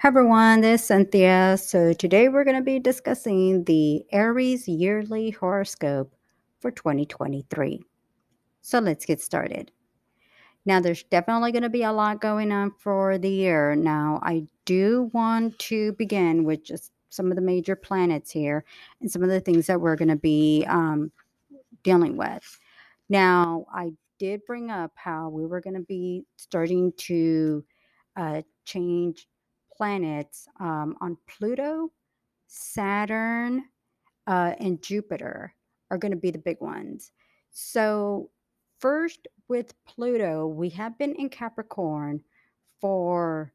Hi everyone, this is Cynthia. So today we're going to be discussing the Aries yearly horoscope for 2023. So let's get started. Now, there's definitely going to be a lot going on for the year. Now, I do want to begin with just some of the major planets here and some of the things that we're going to be dealing with. Now, I did bring up how we were going to be starting to change planets on Pluto, Saturn, and Jupiter are going to be the big ones. So, first with Pluto, we have been in Capricorn for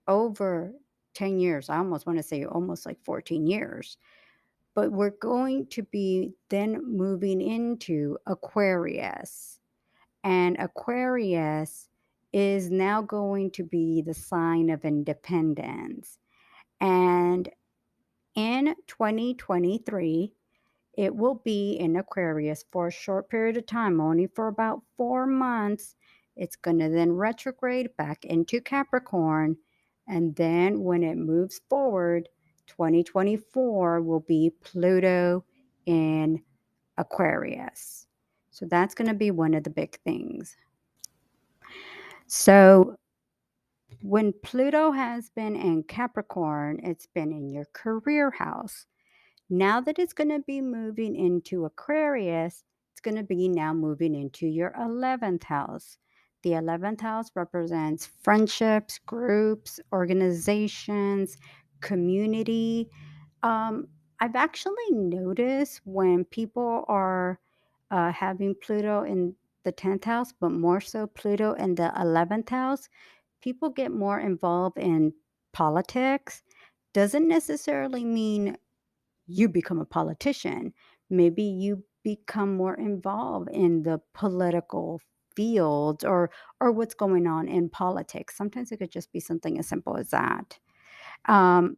over 10 years. I almost want to say almost like 14 years. But we're going to be then moving into Aquarius. And Aquarius is now going to be the sign of independence. And in 2023, it will be in Aquarius for a short period of time, only for about 4 months. It's going to then retrograde back into Capricorn. And then when it moves forward, 2024 will be Pluto in Aquarius. So that's going to be one of the big things. So when Pluto has been in Capricorn, it's been in your career house. Now that it's going to be moving into Aquarius, it's going to be now moving into your 11th house. The 11th house represents friendships, groups, organizations, community. I've actually noticed when people are having Pluto in the 10th house, but more so Pluto in the 11th house, people get more involved in politics. Doesn't necessarily mean you become a politician. Maybe you become more involved in the political field or what's going on in politics. Sometimes it could just be something as simple as that. Um,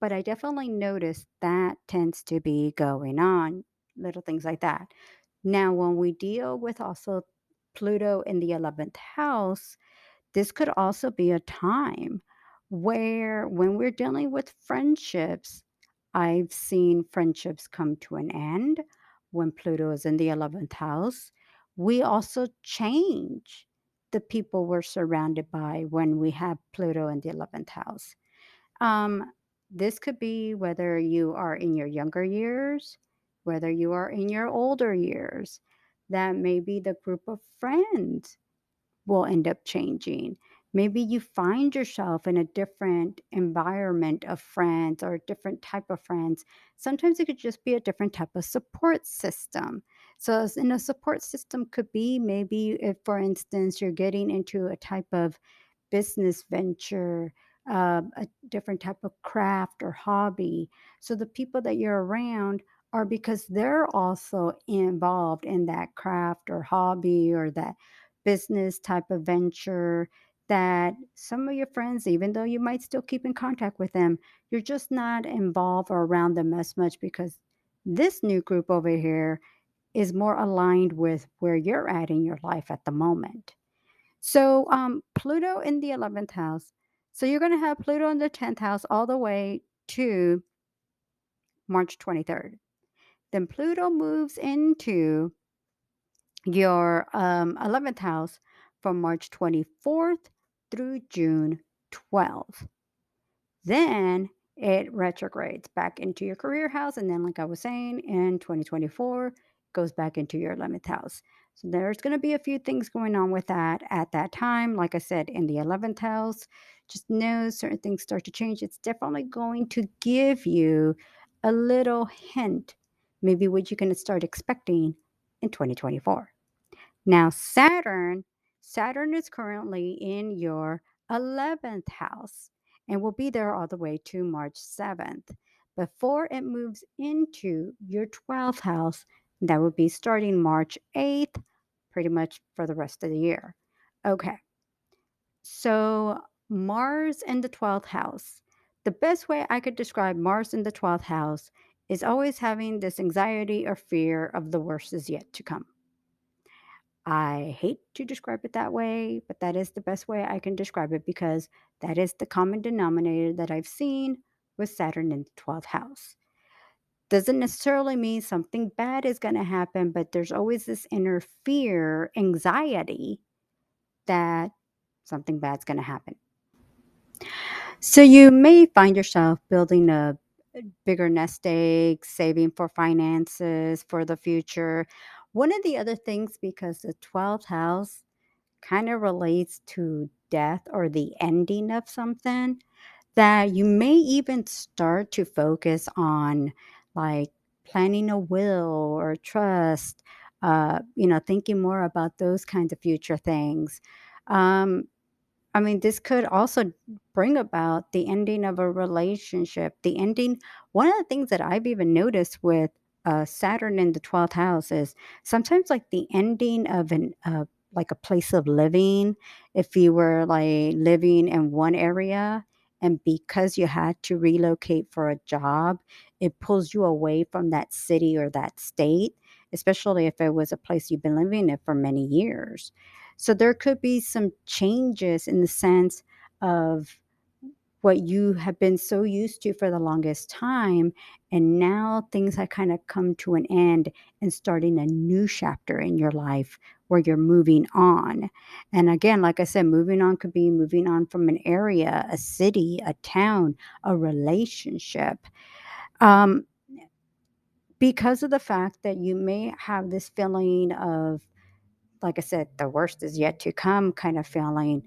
but I definitely noticed that tends to be going on, little things like that. Now, when we deal with also Pluto in the 11th house, this could also be a time where when we're dealing with friendships, I've seen friendships come to an end when Pluto is in the 11th house. We also change the people we're surrounded by when we have Pluto in the 11th house. This could be whether you are in your younger years, whether you are in your older years. That may be the group of friends will end up changing. Maybe you find yourself in a different environment of friends or a different type of friends. Sometimes it could just be a different type of support system. So, in a support system, could be maybe if, for instance, you're getting into a type of business venture, a different type of craft or hobby. So, the people that you're around are because they're also involved in that craft or hobby or that business type of venture that some of your friends, even though you might still keep in contact with them, you're just not involved or around them as much because this new group over here is more aligned with where you're at in your life at the moment. So, Pluto in the 11th house. So, you're going to have Pluto in the 10th house all the way to March 23rd. Then Pluto moves into your 11th house from March 24th through June 12th. Then it retrogrades back into your career house. And then, like I was saying, in 2024, goes back into your 11th house. So there's going to be a few things going on with that at that time. Like I said, in the 11th house, just know certain things start to change. It's definitely going to give you a little hint, maybe what you can start expecting in 2024. Now, Saturn is currently in your 11th house and will be there all the way to March 7th before it moves into your 12th house. That would be starting March 8th, pretty much for the rest of the year. Okay, so Mars in the 12th house. The best way I could describe Mars in the 12th house is always having this anxiety or fear of the worst is yet to come. I hate to describe it that way, but that is the best way I can describe it because that is the common denominator that I've seen with Saturn in the 12th house. Doesn't necessarily mean something bad is going to happen, but there's always this inner fear, anxiety that something bad's going to happen. So you may find yourself building a bigger nest egg, saving for finances for the future. One of the other things, because the 12th house kind of relates to death or the ending of something, that you may even start to focus on like planning a will or trust, thinking more about those kinds of future things. Um, I mean, this could also bring about the ending of a relationship. The ending, one of the things that I've even noticed with Saturn in the 12th house is sometimes like the ending of like a place of living. If you were like living in one area and because you had to relocate for a job, it pulls you away from that city or that state, especially if it was a place you've been living in for many years. So there could be some changes in the sense of what you have been so used to for the longest time. And now things have kind of come to an end and starting a new chapter in your life where you're moving on. And again, like I said, moving on could be moving on from an area, a city, a town, a relationship. Um, because of the fact that you may have this feeling of, like I said, the worst is yet to come kind of feeling.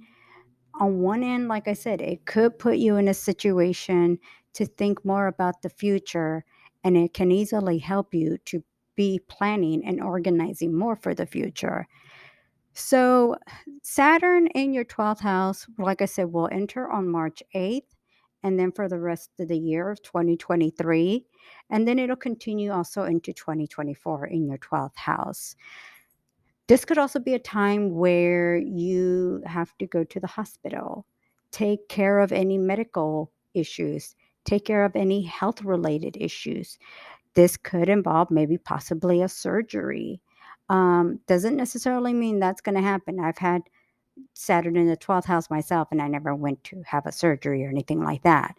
On one end, like I said, it could put you in a situation to think more about the future, and it can easily help you to be planning and organizing more for the future. So, Saturn in your 12th house, like I said, will enter on March 8th, and then for the rest of the year of 2023. And then it'll continue also into 2024 in your 12th house. This could also be a time where you have to go to the hospital, take care of any medical issues, take care of any health related issues. This could involve maybe possibly a surgery. Doesn't necessarily mean that's going to happen. I've had Saturn in the 12th house myself, and I never went to have a surgery or anything like that.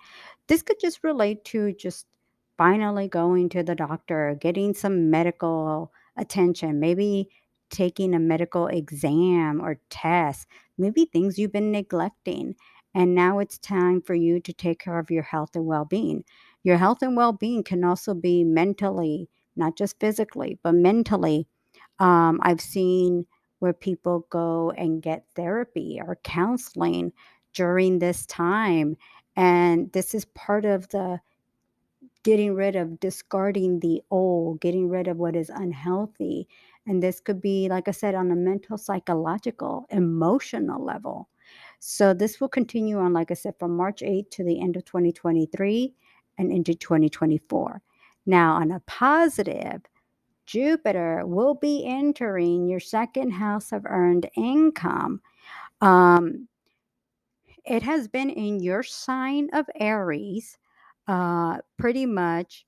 This could just relate to just finally going to the doctor, getting some medical attention, maybe taking a medical exam or test, maybe things you've been neglecting. And now it's time for you to take care of your health and well being. Your health and well being can also be mentally, not just physically, but mentally. I've seen where people go and get therapy or counseling during this time. And this is part of the getting rid of, discarding the old, getting rid of what is unhealthy. And this could be, like I said, on a mental, psychological, emotional level. So this will continue on, like I said, from March 8th to the end of 2023 and into 2024. Now, on a positive, Jupiter will be entering your second house of earned income. Um, it has been in your sign of Aries pretty much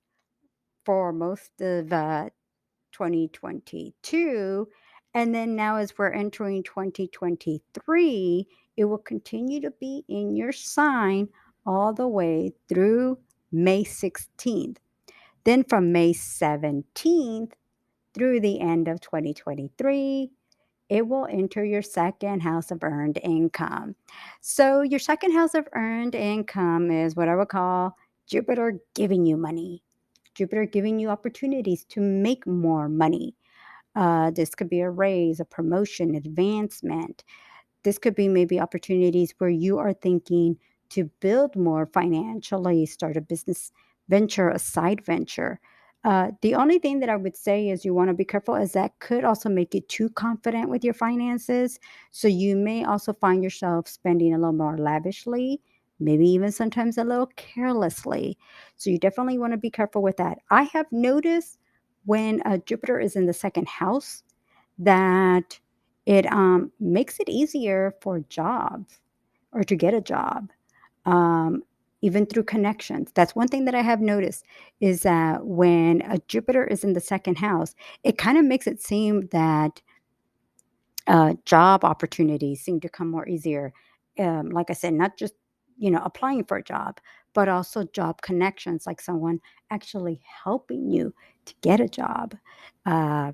for most of 2022. And then now, as we're entering 2023, it will continue to be in your sign all the way through May 16th. Then from May 17th through the end of 2023, it will enter your second house of earned income. So, your second house of earned income is what I would call Jupiter giving you money, Jupiter giving you opportunities to make more money. This could be a raise, a promotion, advancement. This could be maybe opportunities where you are thinking to build more financially, start a business venture, a side venture. The only thing that I would say is you want to be careful is that could also make you too confident with your finances. So you may also find yourself spending a little more lavishly, maybe even sometimes a little carelessly. So you definitely want to be careful with that. I have noticed when Jupiter is in the second house that it makes it easier for jobs or to get a job, um, even through connections. That's one thing that I have noticed is that when a Jupiter is in the second house, it kind of makes it seem that Job opportunities seem to come more easier. Like I said, not just applying for a job, but also job connections, like someone actually helping you to get a job. Uh,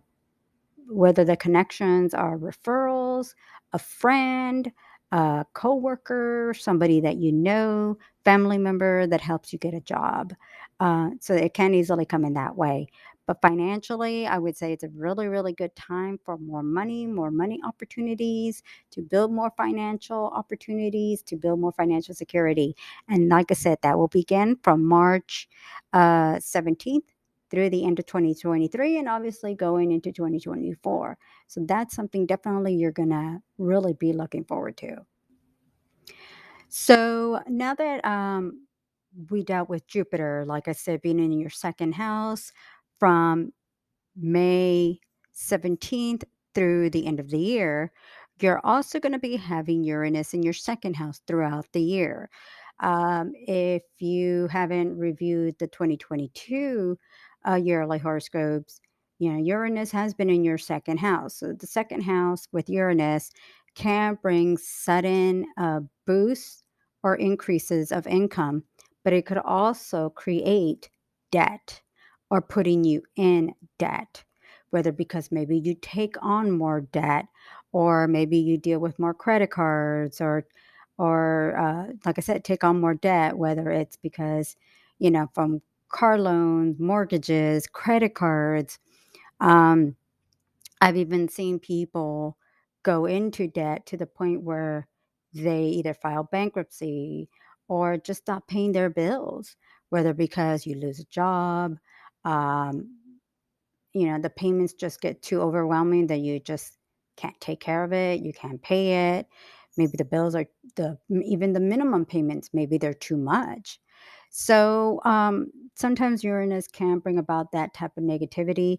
whether the connections are referrals, a friend, a coworker, somebody that you know, family member that helps you get a job. So it can easily come in that way. But financially, I would say it's a really, really good time for more money opportunities, to build more financial opportunities, to build more financial security. And like I said, that will begin from March 17th through the end of 2023 and obviously going into 2024. So that's something definitely you're going to really be looking forward to. So now that we dealt with Jupiter, like I said, being in your second house from May 17th through the end of the year, you're also going to be having Uranus in your second house throughout the year. If you haven't reviewed the 2022 yearly horoscopes, Uranus has been in your second house. So the second house with Uranus can bring sudden boosts or increases of income, but it could also create debt or putting you in debt, whether because maybe you take on more debt or maybe you deal with more credit cards or like I said, take on more debt, whether it's because, from car loans, mortgages, credit cards. Um, I've even seen people go into debt to the point where they either file bankruptcy or just stop paying their bills, whether because you lose a job, um, the payments just get too overwhelming that you just can't take care of it. You can't pay it. Maybe the bills are even the minimum payments, maybe they're too much. So sometimes Uranus can bring about that type of negativity.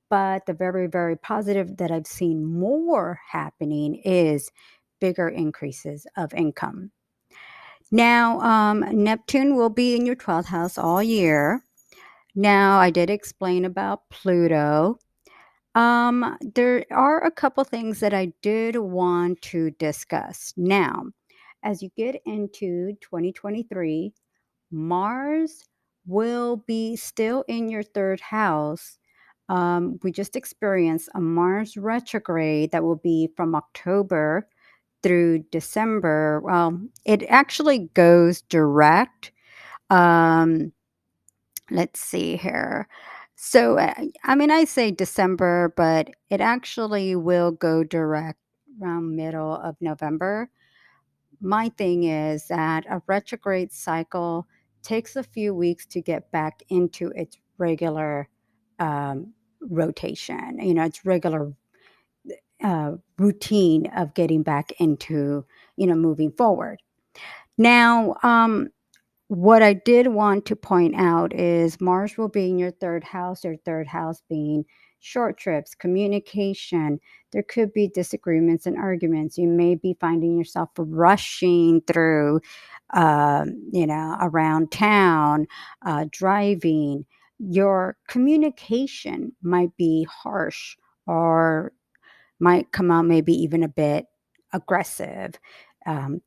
But the very, very positive that I've seen more happening is bigger increases of income. Now, Neptune will be in your 12th house all year. Now, I did explain about Pluto. There are a couple things that I did want to discuss. Now, as you get into 2023, Mars will be still in your third house. We just experienced a Mars retrograde that will be from October through December. Well, it actually goes direct. Um, let's see here. So, I mean, I say December, but it actually will go direct around middle of November. My thing is that a retrograde cycle takes a few weeks to get back into its regular rotation, its regular routine of getting back into, moving forward. Now, what I did want to point out is Mars will be in your third house being short trips, communication. There could be disagreements and arguments. You may be finding yourself rushing through, around town, driving. Your communication might be harsh or might come out maybe even a bit aggressive.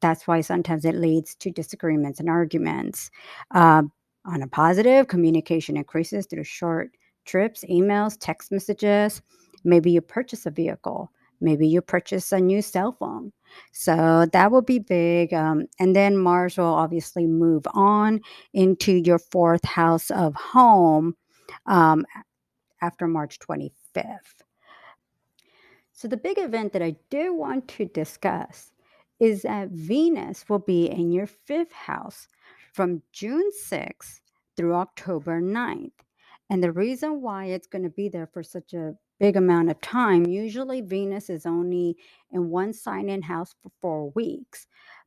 That's why sometimes it leads to disagreements and arguments. On a positive, communication increases through short trips, emails, text messages. Maybe you purchase a vehicle. Maybe you purchase a new cell phone. So that will be big. And then Mars will obviously move on into your fourth house of home um, after March 25th. So, the big event that I do want to discuss is that Venus will be in your fifth house from June 6th through October 9th. And the reason why it's going to be there for such a big amount of time, usually Venus is only in one sign in house for 4 weeks.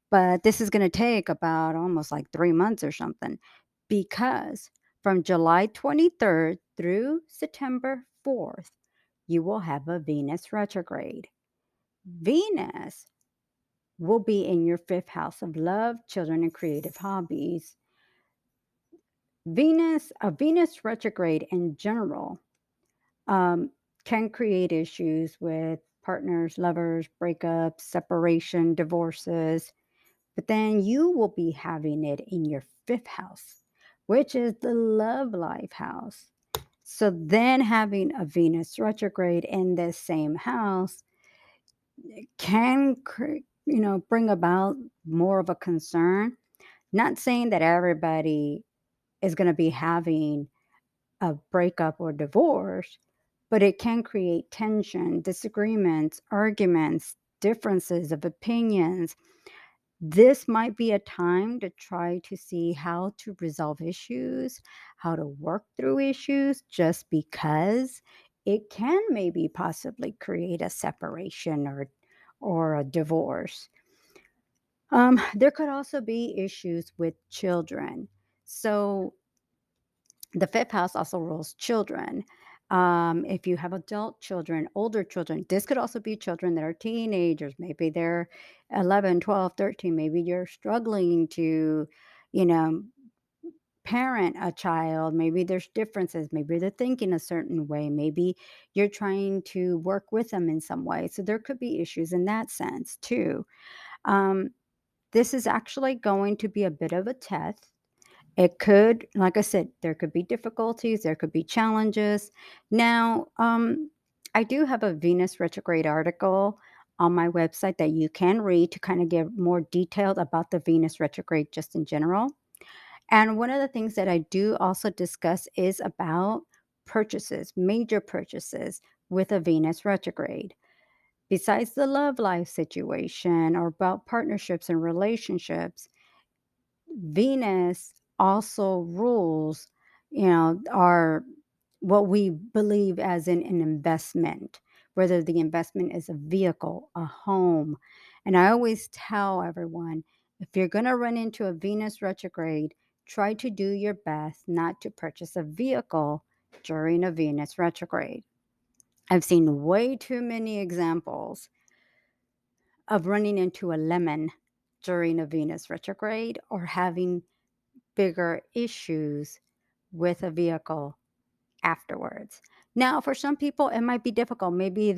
But this is going to take about almost like 3 months or something because from July 23rd through September 4th, you will have a Venus retrograde. Venus will be in your fifth house of love, children, and creative hobbies. A Venus retrograde in general, um, can create issues with partners, lovers, breakups, separation, divorces. But then you will be having it in your fifth house, which is the love life house. So then having a Venus retrograde in this same house can, bring about more of a concern. Not saying that everybody is going to be having a breakup or divorce, but it can create tension, disagreements, arguments, differences of opinions. This might be a time to try to see how to resolve issues, how to work through issues, just because it can maybe possibly create a separation or a divorce. There could also be issues with children. So the fifth house also rules children. If you have adult children, older children, this could also be children that are teenagers. Maybe they're 11, 12, 13. Maybe you're struggling to, you know, parent a child. Maybe there's differences. Maybe they're thinking a certain way. Maybe you're trying to work with them in some way. So there could be issues in that sense too. Um, this is actually going to be a bit of a test. It could, like I said, there could be difficulties, there could be challenges. Now, I do have a Venus retrograde article on my website that you can read to kind of get more detailed about the Venus retrograde just in general. And one of the things that I do also discuss is about purchases, major purchases with a Venus retrograde. Besides the love life situation or about partnerships and relationships, Venus also rules, our what we believe as in an investment, whether the investment is a vehicle, a home. And I always tell everyone, if you're going to run into a Venus retrograde, try to do your best not to purchase a vehicle during a Venus retrograde. I've seen way too many examples of running into a lemon during a Venus retrograde or having bigger issues with a vehicle afterwards. Now, for some people, it might be difficult. Maybe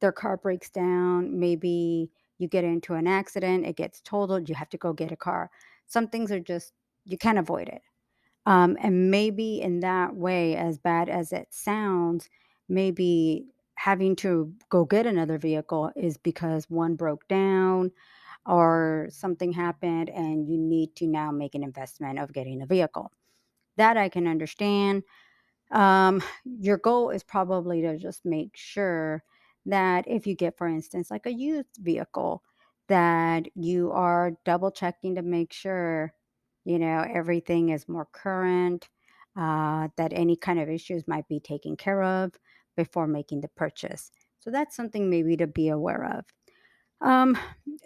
their car breaks down. Maybe you get into an accident, it gets totaled, you have to go get a car. Some things are just you can't avoid it. And maybe in that way, as bad as it sounds, maybe having to go get another vehicle is because one broke down or something happened and you need to now make an investment of getting a vehicle. That I can understand. Your goal is probably to just make sure that if you get, for instance, like a used vehicle, that you are double checking to make sure, everything is more current, that any kind of issues might be taken care of before making the purchase. So that's something maybe to be aware of. Um,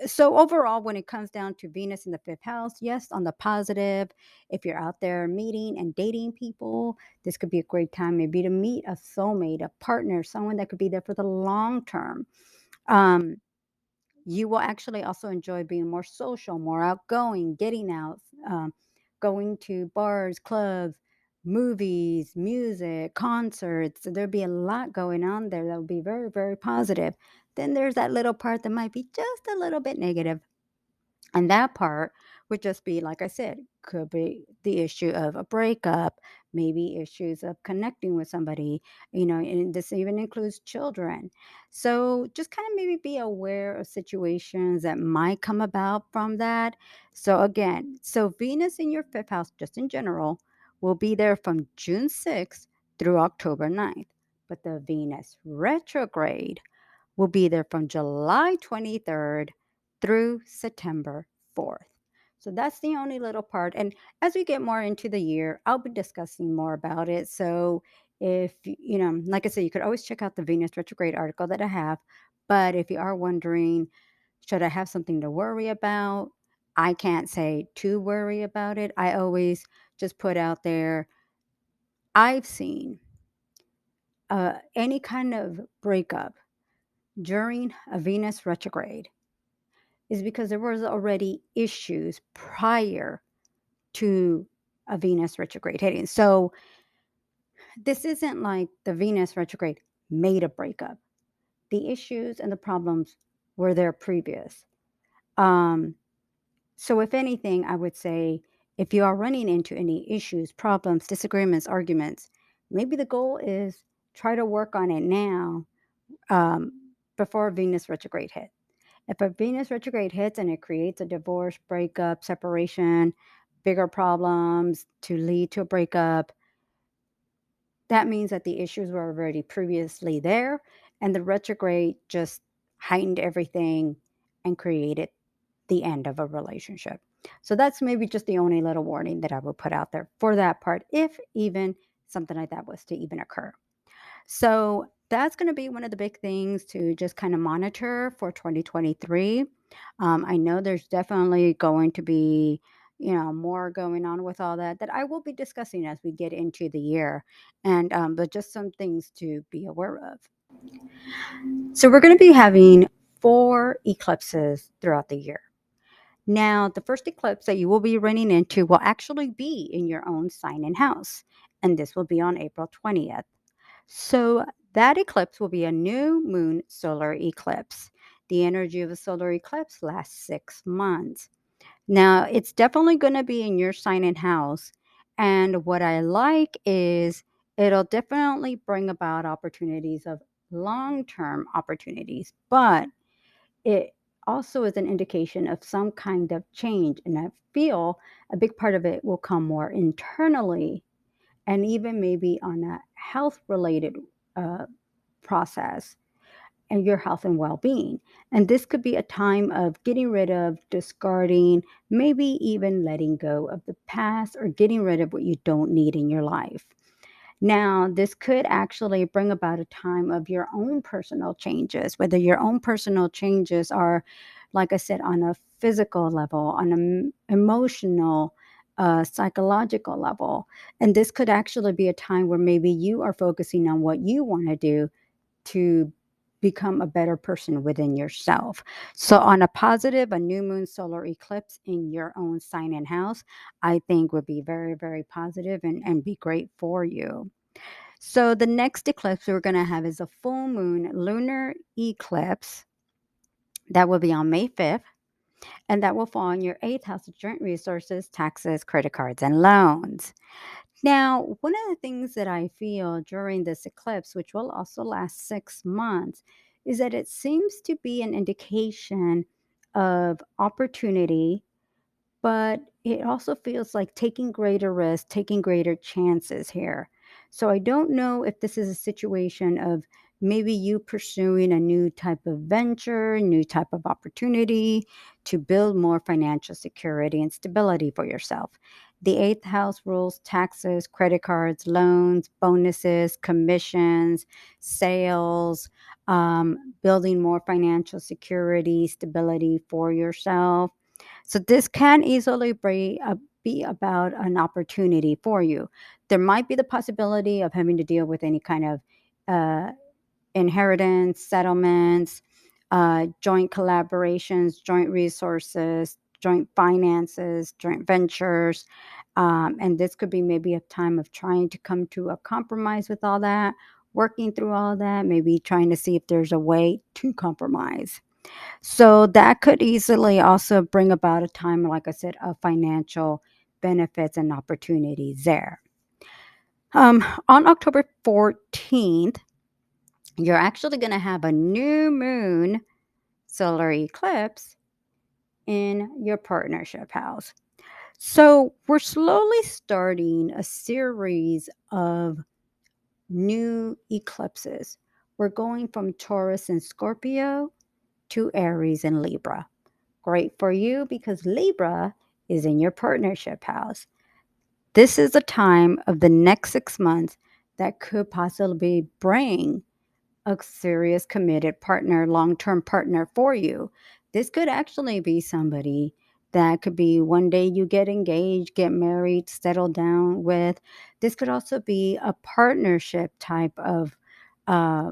so overall, when it comes down to Venus in the fifth house, yes, on the positive, if you're out there meeting and dating people, this could be a great time maybe to meet a soulmate, a partner, someone that could be there for the long term. Um, you will actually also enjoy being more social, more outgoing, getting out, going to bars, clubs, movies, music, concerts. So there'll be a lot going on there that will be very, very positive. Then there's that little part that might be just a little bit negative. And that part would just be, like I said, could be the issue of a breakup, maybe issues of connecting with somebody, and this even includes children. So just kind of maybe be aware of situations that might come about from that. So, again, so Venus in your fifth house, just in general, will be there from June 6th through October 9th. But the Venus retrograde will be there from July 23rd through September 4th. So that's the only little part. And as we get more into the year, I'll be discussing more about it. So if, like I said, you could always check out the Venus retrograde article that I have. But if you are wondering, should I have something to worry about? I can't say to worry about it. I always just put out there, I've seen any kind of breakup during a Venus retrograde is because there was already issues prior to a Venus retrograde hitting. So this isn't like the Venus retrograde made a breakup. The issues and the problems were there previous. Um, so, if anything, I would say if you are running into any issues, problems, disagreements, arguments, maybe the goal is try to work on it now, um, before Venus retrograde hit. If a Venus retrograde hits and it creates a divorce, breakup, separation, bigger problems to lead to a breakup, that means that the issues were already previously there, and the retrograde just heightened everything and created the end of a relationship. So that's maybe just the only little warning that I would put out there for that part, if even something like that was to even occur. So that's going to be one of the big things to just kind of monitor for 2023. I know there's definitely going to be, more going on with all that I will be discussing as we get into the year, and but just some things to be aware of. So we're going to be having 4 eclipses throughout the year. Now, the first eclipse that you will be running into will actually be in your own sign and house, and this will be on April 20th. So that eclipse will be a new moon solar eclipse. The energy of a solar eclipse lasts 6 months. Now, it's definitely going to be in your sign and house. And what I like is it'll definitely bring about opportunities of long term opportunities, but it also is an indication of some kind of change. And I feel a big part of it will come more internally and even maybe on a health related uh, process and your health and well being. And this could be a time of getting rid of, discarding, maybe even letting go of the past or getting rid of what you don't need in your life. Now, this could actually bring about a time of your own personal changes, whether your own personal changes are, like I said, on a physical level, on an emotional, psychological level. And this could actually be a time where maybe you are focusing on what you want to do to become a better person within yourself. So, on a positive, a new moon solar eclipse in your own sign and house, I think would be very, very positive and be great for you. So, the next eclipse we're going to have is a full moon lunar eclipse that will be on May 5th. And that will fall in your eighth house of joint resources, taxes, credit cards, and loans. Now, one of the things that I feel during this eclipse, which will also last 6 months, is that it seems to be an indication of opportunity, but it also feels like taking greater risks, taking greater chances here. So I don't know if this is a situation of maybe you pursuing a new type of venture, new type of opportunity to build more financial security and stability for yourself. The eighth house rules taxes, credit cards, loans, bonuses, commissions, sales, building more financial security, stability for yourself. So this can easily be about an opportunity for you. There might be the possibility of having to deal with any kind of uh, inheritance, settlements, joint collaborations, joint resources, joint finances, joint ventures. And this could be maybe a time of trying to come to a compromise with all that, working through all that, maybe trying to see if there's a way to compromise. So that could easily also bring about a time, like I said, of financial benefits and opportunities there. On October 14th, you're actually going to have a new moon solar eclipse in your partnership house. So we're slowly starting a series of new eclipses. We're going from Taurus and Scorpio to Aries and Libra. Great for you because Libra is in your partnership house. This is a time of the next 6 months that could possibly bring a serious committed partner, long term partner for you. This could actually be somebody that could be one day you get engaged, get married, settle down with. This could also be a partnership type of uh,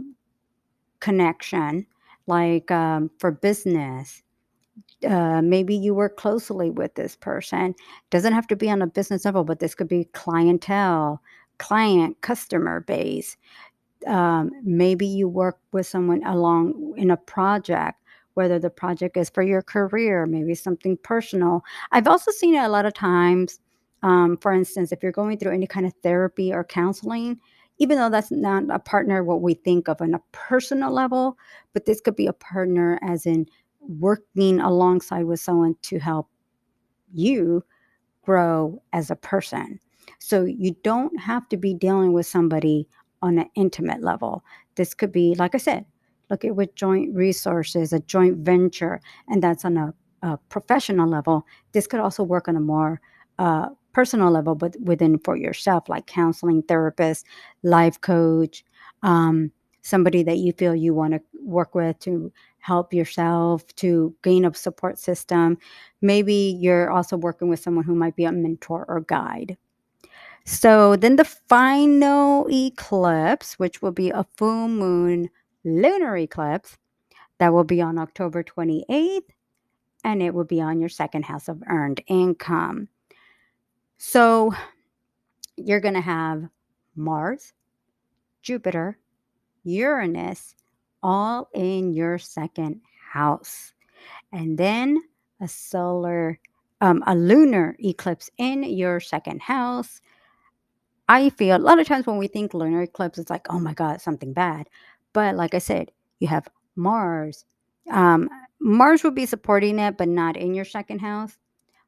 connection, like for business. Maybe you work closely with this person. Doesn't have to be on a business level, but this could be clientele, client, customer base. Maybe you work with someone along in a project, whether the project is for your career, maybe something personal. I've also seen it a lot of times. For instance, if you're going through any kind of therapy or counseling, even though that's not a partner, what we think of on a personal level, but this could be a partner as in working alongside with someone to help you grow as a person. So you don't have to be dealing with somebody on an intimate level. This could be, like I said, look at with joint resources, a joint venture, and that's on a professional level. This could also work on a more personal level, but within for yourself, like counseling, therapist, life coach, um, somebody that you feel you want to work with to help yourself to gain a support system. Maybe you're also working with someone who might be a mentor or guide. So then the final eclipse, which will be a full moon lunar eclipse, that will be on October 28th, and it will be on your second house of earned income. So you're going to have Mars, Jupiter, Uranus, all in your second house. And then a a lunar eclipse in your second house. I feel a lot of times when we think lunar eclipse, it's like, oh my God, something bad. But like I said, you have Mars. Um, Mars will be supporting it, but not in your second house.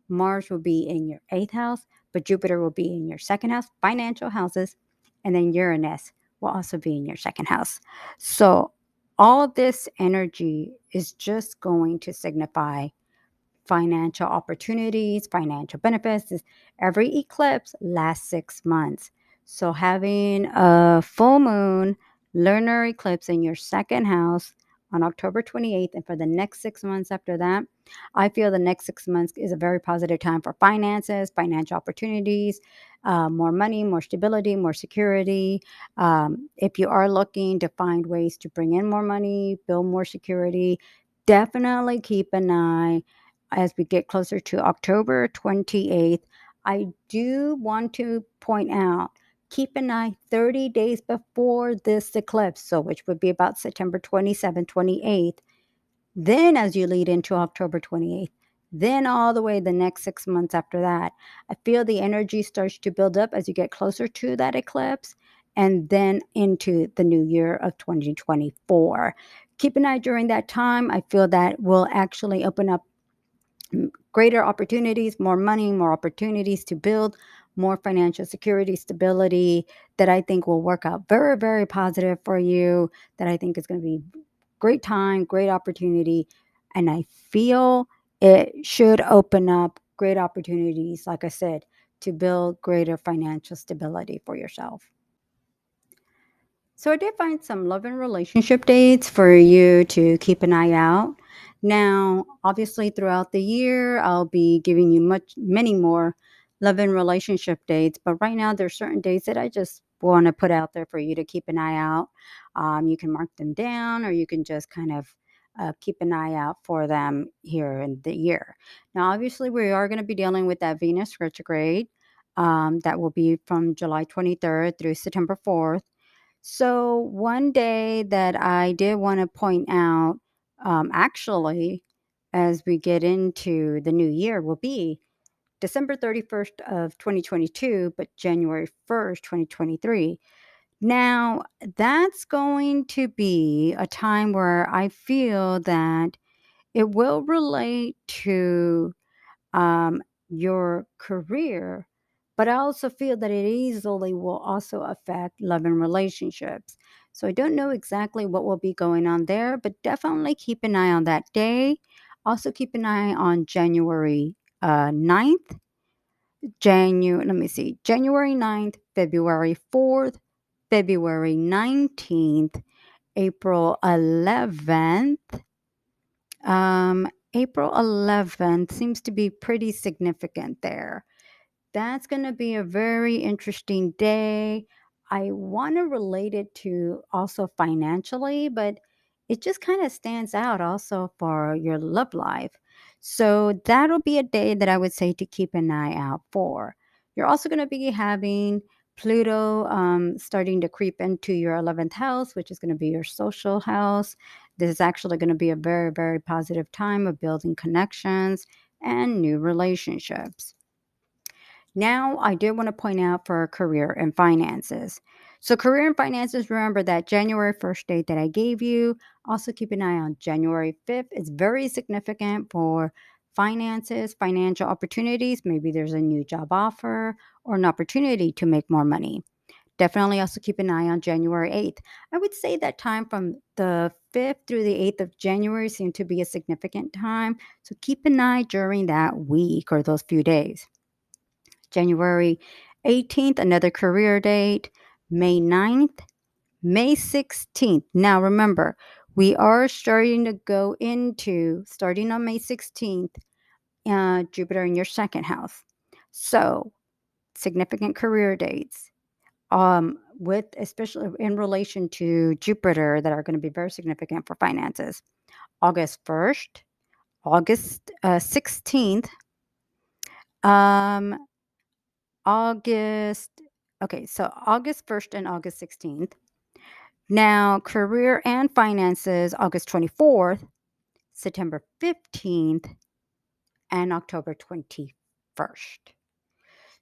Mars will be in your eighth house, but Jupiter will be in your second house, financial houses. And then Uranus will also be in your second house. So all of this energy is just going to signify financial opportunities, financial benefits. Every eclipse lasts 6 months. So having a full moon lunar eclipse in your second house on October 28th, and for the next 6 months after that, I feel the next 6 months is a very positive time for finances, financial opportunities, more money, more stability, more security. If you are looking to find ways to bring in more money, build more security, definitely keep an eye as we get closer to October 28th. I do want to point out, keep an eye 30 days before this eclipse, so which would be about September 27th, 28th. Then, as you lead into October 28th, then all the way the next 6 months after that, I feel the energy starts to build up as you get closer to that eclipse and then into the new year of 2024. Keep an eye during that time. I feel that will actually open up greater opportunities, more money, more opportunities to build more financial security, stability that I think will work out very, very positive for you. That I think is going to be great time, great opportunity. And I feel it should open up great opportunities, like I said, to build greater financial stability for yourself. So I did find some love and relationship dates for you to keep an eye out. Now, obviously, throughout the year, I'll be giving you many more love and relationship dates. But right now, there's certain dates that I just want to put out there for you to keep an eye out. You can mark them down, or you can just kind of keep an eye out for them here in the year. Now, obviously, we are going to be dealing with that Venus retrograde. That will be from July 23rd through September 4th. So one day that I did want to point out, actually, as we get into the new year, will be December 31st of 2022, but January 1st, 2023. Now, that's going to be a time where I feel that it will relate to your career, but I also feel that it easily will also affect love and relationships. So I don't know exactly what will be going on there, but definitely keep an eye on that day. Also keep an eye on January 9th, let me see, January 9th, February 4th, February 19th, April 11th. April 11th seems to be pretty significant there. That's going to be a very interesting day. I want to relate it to also financially, but it just kind of stands out also for your love life. So that'll be a day that I would say to keep an eye out for. You're also going to be having Pluto starting to creep into your 11th house, which is going to be your social house. This is actually going to be a very, very positive time of building connections and new relationships. Now, I did want to point out for career and finances. So, career and finances, remember that January 1st date that I gave you. Also, keep an eye on January 5th. It's very significant for finances, financial opportunities. Maybe there's a new job offer or an opportunity to make more money. Definitely also keep an eye on January 8th. I would say that time from the 5th through the 8th of January seem to be a significant time. So keep an eye during that week or those few days. January 18th, another career date. May 9th, May 16th. Now remember, we are starting to go into, starting on May 16th, Jupiter in your second house. So significant career dates. With especially in relation to Jupiter that are going to be very significant for finances. August 1st, August 16th, um, August, okay, so August 1st and August 16th. Now, career and finances, August 24th, September 15th, and October 21st.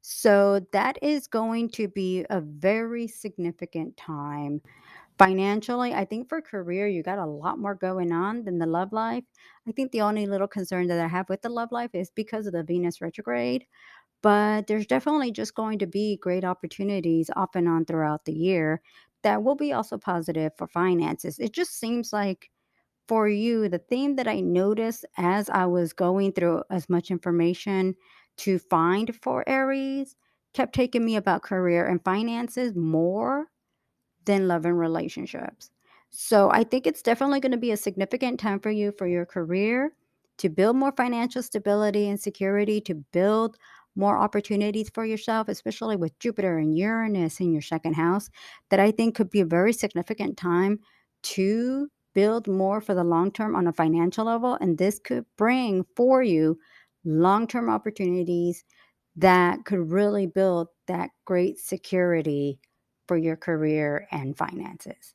So that is going to be a very significant time. Financially, I think for career, you got a lot more going on than the love life. I think the only little concern that I have with the love life is because of the Venus retrograde. But there's definitely just going to be great opportunities off and on throughout the year that will be also positive for finances. It just seems like for you, the theme that I noticed as I was going through as much information to find for Aries kept taking me about career and finances more than love and relationships. So I think it's definitely going to be a significant time for you for your career to build more financial stability and security, to build more opportunities for yourself, especially with Jupiter and Uranus in your second house, that I think could be a very significant time to build more for the long term on a financial level. And this could bring for you long term opportunities that could really build that great security for your career and finances.